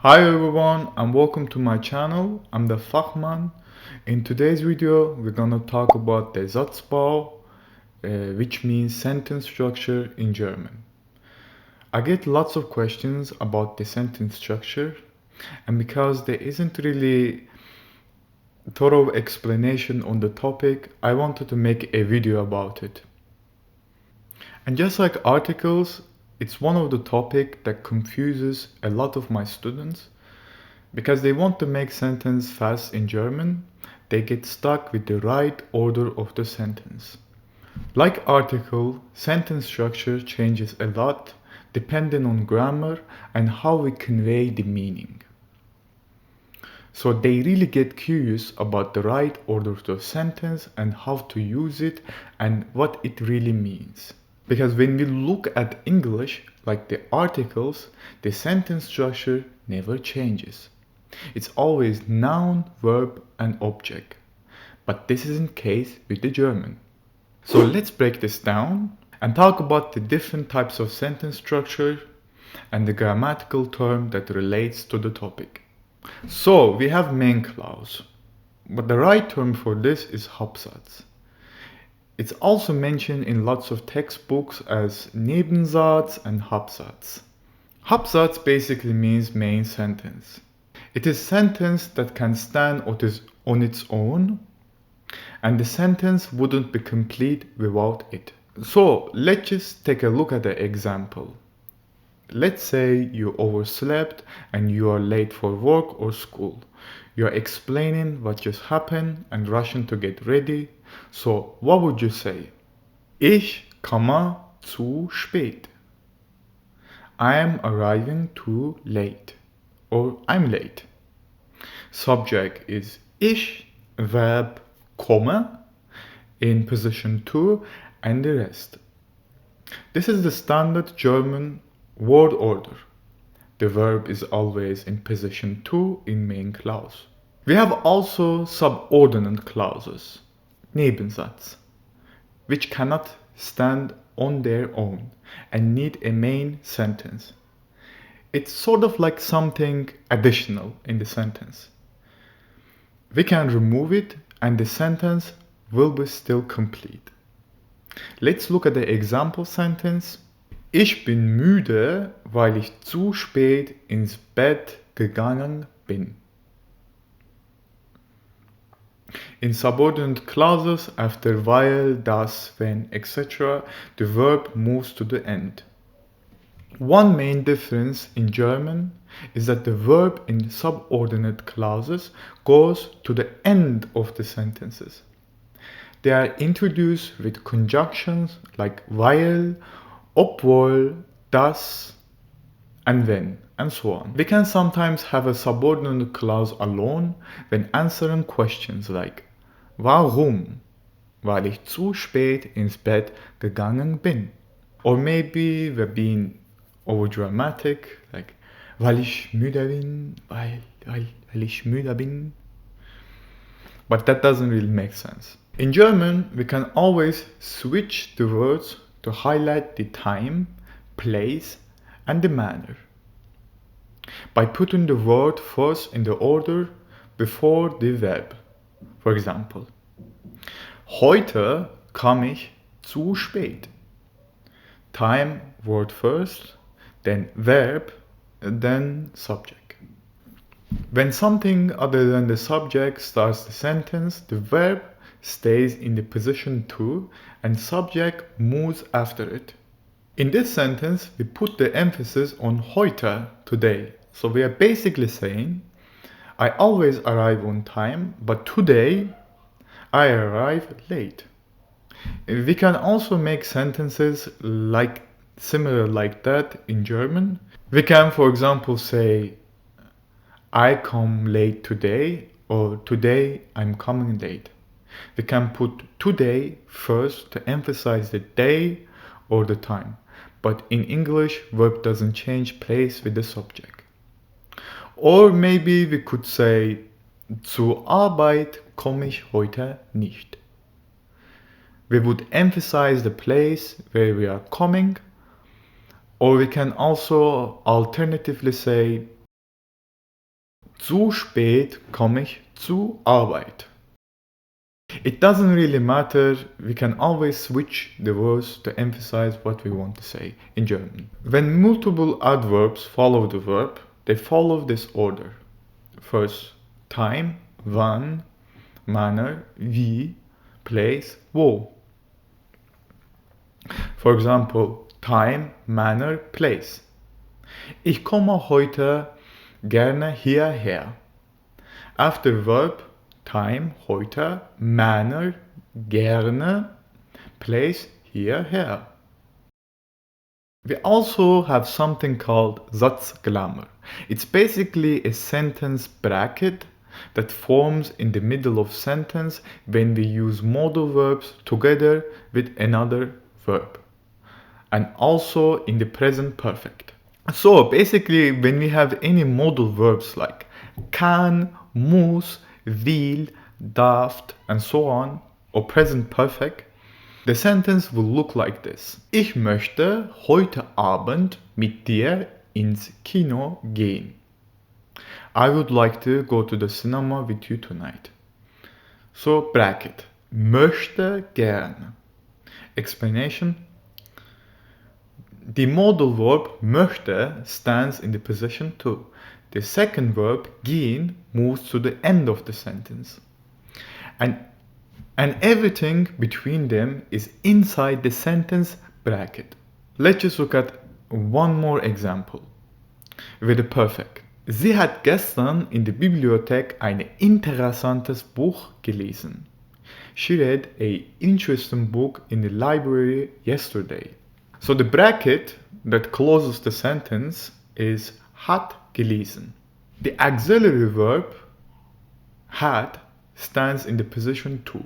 Hi everyone and welcome to my channel. I'm the Fachmann. In today's video we're gonna talk about the Satzbau, which means sentence structure in German. I get lots of questions about the sentence structure, and because there isn't really thorough explanation on the topic, I wanted to make a video about it. And just like articles, it's one of the topic that confuses a lot of my students. Because they want to make sentence fast in German, they get stuck with the right order of the sentence. Like article, sentence structure changes a lot depending on grammar and how we convey the meaning. So they really get curious about the right order of the sentence and how to use it and what it really means. Because when we look at English, like the articles, the sentence structure never changes. It's always noun, verb and object. But this isn't the case with the German. So let's break this down and talk about the different types of sentence structure and the grammatical term that relates to the topic. So we have main clause, but the right term for this is Hauptsatz. It's also mentioned in lots of textbooks as Nebensatz and Hauptsatz. Hauptsatz basically means main sentence. It is a sentence that can stand on its own, and the sentence wouldn't be complete without it. So let's just take a look at the example. Let's say you overslept and you are late for work or school. You are explaining what just happened and rushing to get ready. So what would you say? Ich komme zu spät. I am arriving too late. Or I'm late. Subject is ich, verb komme in position 2 and the rest. This is the standard German word order. The verb is always in position 2 in main clause. We have also subordinate clauses, Nebensatz, which cannot stand on their own and need a main sentence. It's sort of like something additional in the sentence. We can remove it and the sentence will be still complete. Let's look at the example sentence. Ich bin müde, weil ich zu spät ins Bett gegangen bin. In subordinate clauses, after weil, das, wenn, etc., the verb moves to the end. One main difference in German is that the verb in subordinate clauses goes to the end of the sentences. They are introduced with conjunctions like weil, obwohl, das, and wenn, and so on. We can sometimes have a subordinate clause alone when answering questions like Warum? Weil ich zu spät ins Bett gegangen bin. Or maybe we're being over dramatic, like weil ich müde bin, weil ich müde bin. But that doesn't really make sense. In German, we can always switch the words to highlight the time, place, and the manner. By putting the word first in the order before the verb. For example, heute kam ich zu spät. Time, word first, then verb, then subject. When something other than the subject starts the sentence, the verb stays in the position 2 and subject moves after it. In this sentence, we put the emphasis on heute, today. So we are basically saying, I always arrive on time, but today I arrive late. We can also make sentences similar like that in German. We can, for example, say, I come late today, or today I'm coming late. We can put today first to emphasize the day or the time. But in English, verb doesn't change place with the subject. Or maybe we could say, zur Arbeit komme ich heute nicht. We would emphasize the place where we are coming, or we can also alternatively say, Zu spät komme ich zur Arbeit. It doesn't really matter, we can always switch the words to emphasize what we want to say in German. When multiple adverbs follow the verb, they follow this order. First, time, wann, manner, wie, place, wo. For example, time, manner, place. Ich komme heute gerne hierher. After verb, time, heute, manner, gerne, place, hierher. We also have something called Satzklammer. It's basically a sentence bracket that forms in the middle of sentence when we use modal verbs together with another verb. And also in the present perfect. So basically when we have any modal verbs like kann, muss, will, darf and so on, or present perfect, the sentence will look like this. Ich möchte heute Abend mit dir ins Kino gehen. I would like to go to the cinema with you tonight. So bracket. Möchte gerne. Explanation. The modal verb möchte stands in the position 2. The second verb gehen moves to the end of the sentence. And everything between them is inside the sentence bracket. Let's just look at one more example with the perfect. Sie hat gestern in der Bibliothek ein interessantes Buch gelesen. She read an interesting book in the library yesterday. So the bracket that closes the sentence is hat gelesen. The auxiliary verb hat stands in the position 2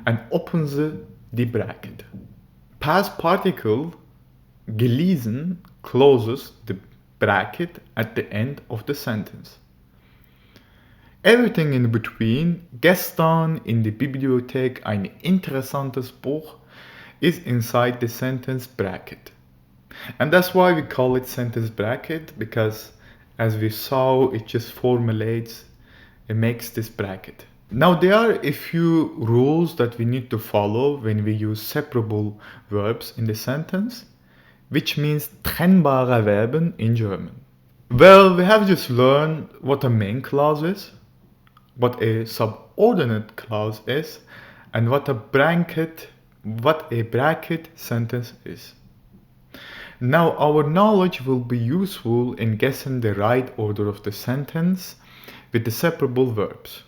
and opens the bracket. Past particle gelesen closes the bracket at the end of the sentence. Everything in between, gestern in der Bibliothek ein interessantes Buch, is inside the sentence bracket. And that's why we call it sentence bracket, because as we saw, it just formulates, it makes this bracket. Now there are a few rules that we need to follow when we use separable verbs in the sentence, which means trennbare Verben in German. Well, we have just learned what a main clause is, what a subordinate clause is, and what a bracket sentence is. Now our knowledge will be useful in guessing the right order of the sentence with the separable verbs.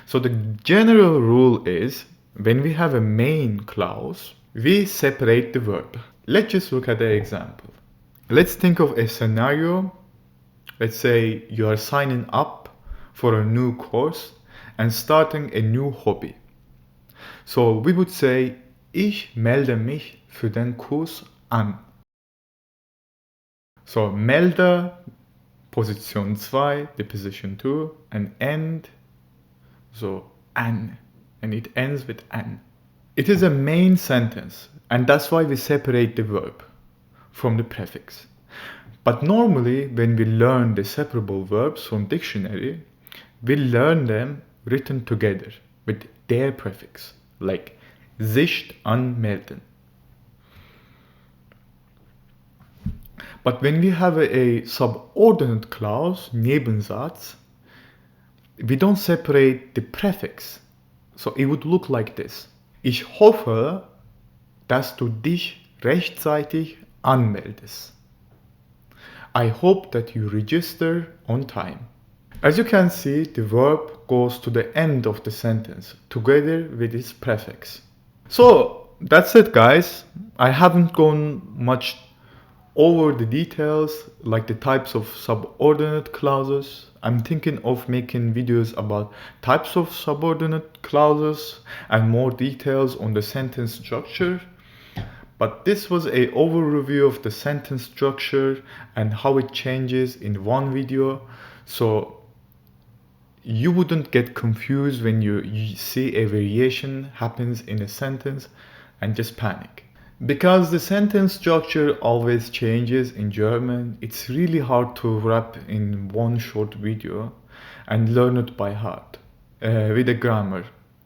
So the general rule is, when we have a main clause, we separate the verb. Let's just look at the example. Let's think of a scenario. Let's say you are signing up for a new course and starting a new hobby. So we would say, ich melde mich für den Kurs an. So melde, position 2, the position 2, and end, so an, and it ends with an. It is a main sentence, and that's why we separate the verb from the prefix. But normally, when we learn the separable verbs from dictionary, we learn them written together with their prefix, like sich anmelden. But when we have a subordinate clause, Nebensatz, we don't separate the prefix. So it would look like this. Ich hoffe, dass du dich rechtzeitig anmeldest. I hope that you register on time. As you can see, the verb goes to the end of the sentence together with its prefix. So that's it, guys. I haven't gone much over the details like the types of subordinate clauses. I'm thinking of making videos about types of subordinate clauses and more details on the sentence structure. But this was an overview of the sentence structure and how it changes in one video. So you wouldn't get confused when you see a variation happens in a sentence and just panic. Because the sentence structure always changes in German, it's really hard to wrap in one short video. and learn it by heart with a grammar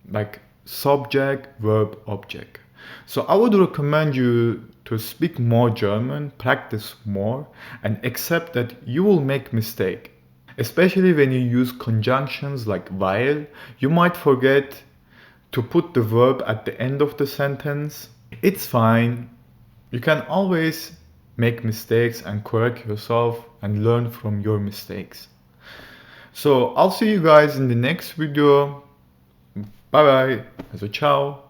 like subject, verb, object. So I would recommend you to speak more German, practice more, and accept that you will make mistake. Especially when you use conjunctions like weil, you might forget to put the verb at the end of the sentence. It's fine. You can always make mistakes and correct yourself and learn from your mistakes. So I'll see you guys in the next video. Bye bye. Also ciao.